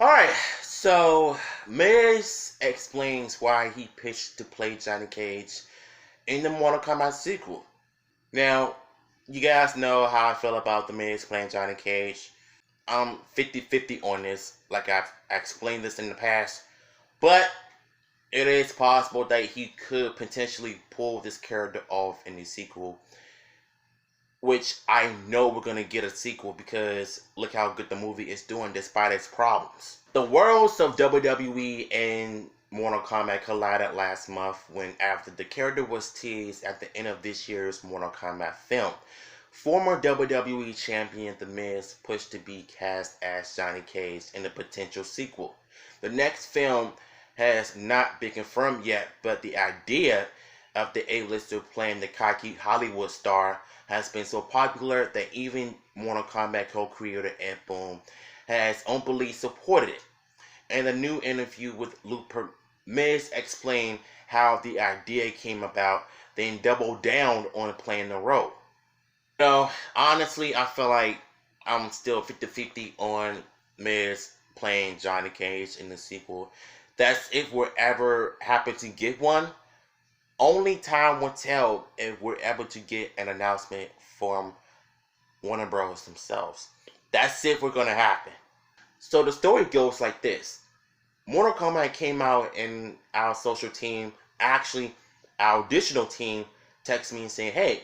Alright, so Miz explains why he pitched to play Johnny Cage in the Mortal Kombat sequel. Now, you guys know how I feel about the Miz playing Johnny Cage. I'm 50-50 on this, like I've explained this in the past. But it is possible that he could potentially pull this character off in the sequel. Which I know we're going to get a sequel because look how good the movie is doing despite its problems. The worlds of WWE and Mortal Kombat collided last month when after the character was teased at the end of this year's Mortal Kombat film. Former WWE champion The Miz pushed to be cast as Johnny Cage in the potential sequel. The next film has not been confirmed yet, but the idea of the A-lister playing the cocky Hollywood star has been so popular that even Mortal Kombat co-creator Ed Boon has openly supported it. In a new interview with Luke, Miz explained how the idea came about, then doubled down on playing the role. Honestly, I feel like I'm still 50-50 on Miz playing Johnny Cage in the sequel. That's if we're ever happen to get one. Only time will tell if we're able to get an announcement from Warner Bros. Themselves. That's if we're going to happen. So the story goes like this. Mortal Kombat came out and our social team, actually our additional team, texted me and saying, hey,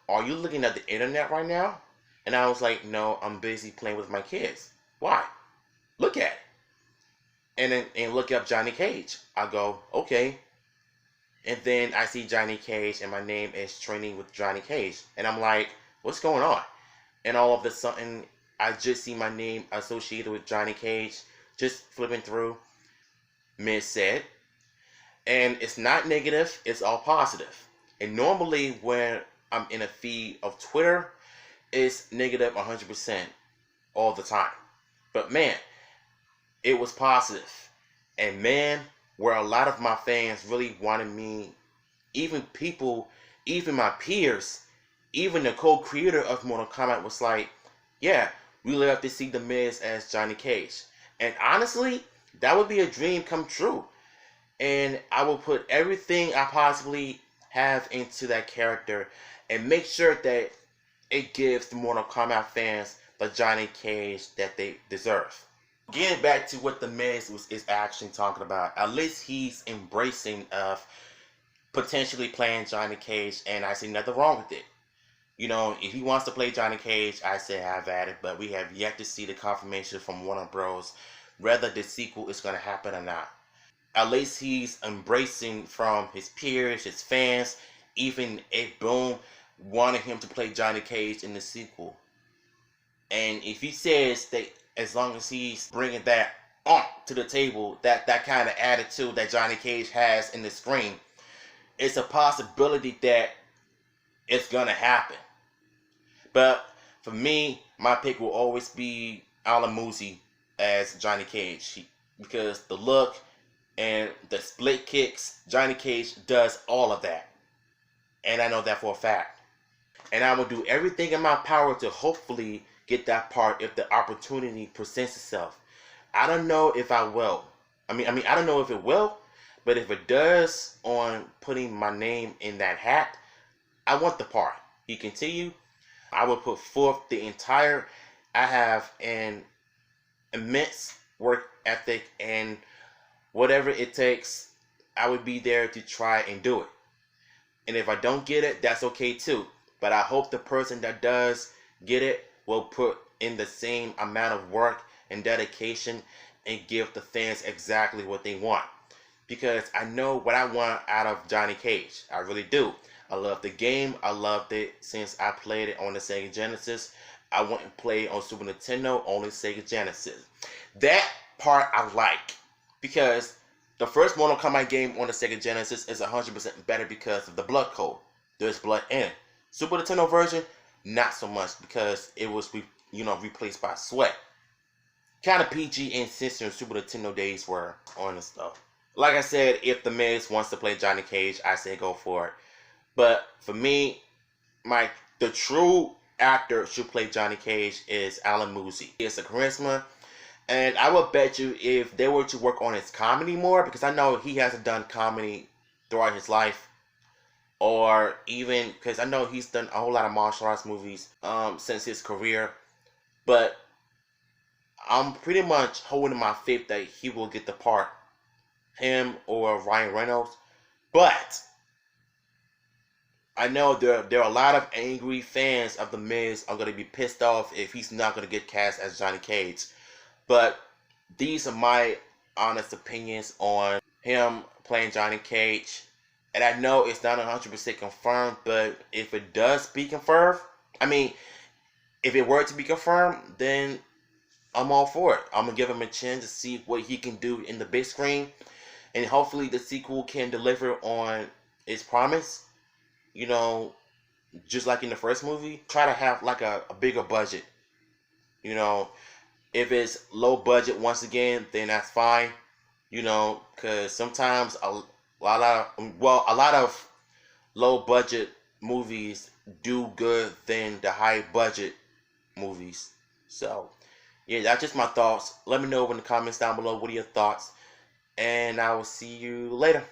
are you looking at the internet right now? And I was like, no, I'm busy playing with my kids. Why? Look at it. And look up Johnny Cage. I go, okay. And then I see Johnny Cage and my name is trending with Johnny Cage. And I'm like, what's going on? And all of a sudden, I just see my name associated with Johnny Cage. Just flipping through. Miz said. And it's not negative, it's all positive. And normally when I'm in a feed of Twitter, it's negative 100% all the time. But man, it was positive. And man, where a lot of my fans really wanted me, even people, even my peers, even the co-creator of Mortal Kombat was like, yeah, we love to see The Miz as Johnny Cage. And honestly, that would be a dream come true. And I will put everything I possibly have into that character and make sure that it gives the Mortal Kombat fans the Johnny Cage that they deserve. Getting back to what The Miz is actually talking about, at least he's embracing of potentially playing Johnny Cage, and I see nothing wrong with it. If he wants to play Johnny Cage, I say have at it, but we have yet to see the confirmation from Warner Bros. Whether the sequel is going to happen or not. At least he's embracing from his peers, his fans, even Ed Boon wanted him to play Johnny Cage in the sequel. And if he says that as long as he's bringing that on to the table, that kind of attitude that Johnny Cage has in the screen, it's a possibility that it's going to happen. But for me, my pick will always be Alan Moosey as Johnny Cage. Because the look and the split kicks, Johnny Cage does all of that. And I know that for a fact. And I will do everything in my power to hopefully get that part if the opportunity presents itself. I don't know if I will. I don't know if it will, but if it does, on putting my name in that hat, I want the part. He continued. I will put forth the entire. I have an immense work ethic, and whatever it takes, I would be there to try and do it. And if I don't get it, that's okay too. But I hope the person that does get it will put in the same amount of work and dedication and give the fans exactly what they want. Because I know what I want out of Johnny Cage. I really do. I love the game. I loved it since I played it on the Sega Genesis. I went and played on Super Nintendo, only Sega Genesis. That part I like. Because the first Mortal Kombat game on the Sega Genesis is 100% better because of the blood code. There's blood in it. Super Nintendo version, not so much because it was replaced by sweat. Kind of PG and sincere Super Nintendo days were on the stuff. Like I said, if The Miz wants to play Johnny Cage, I say go for it. But for me, the true actor should play Johnny Cage is Alan Moosey. He has the charisma, And I would bet you if they were to work on his comedy more, because I know he hasn't done comedy throughout his life, or even because I know he's done a whole lot of martial arts movies since his career, but I'm pretty much holding my faith that he will get the part, him or Ryan Reynolds. But I know there are a lot of angry fans of The Miz are going to be pissed off if he's not going to get cast as Johnny Cage. But these are my honest opinions on him playing Johnny Cage. And I know it's not 100% confirmed, but if it does be confirmed, I mean, if it were to be confirmed, then I'm all for it. I'm going to give him a chance to see what he can do in the big screen. And hopefully the sequel can deliver on its promise. You know, just like in the first movie, try to have like a bigger budget. You know, if it's low budget once again, then that's fine. You know, because sometimes a lot of low budget movies do good than the high budget movies. So, yeah, that's just my thoughts. Let me know in the comments down below what are your thoughts, and I will see you later.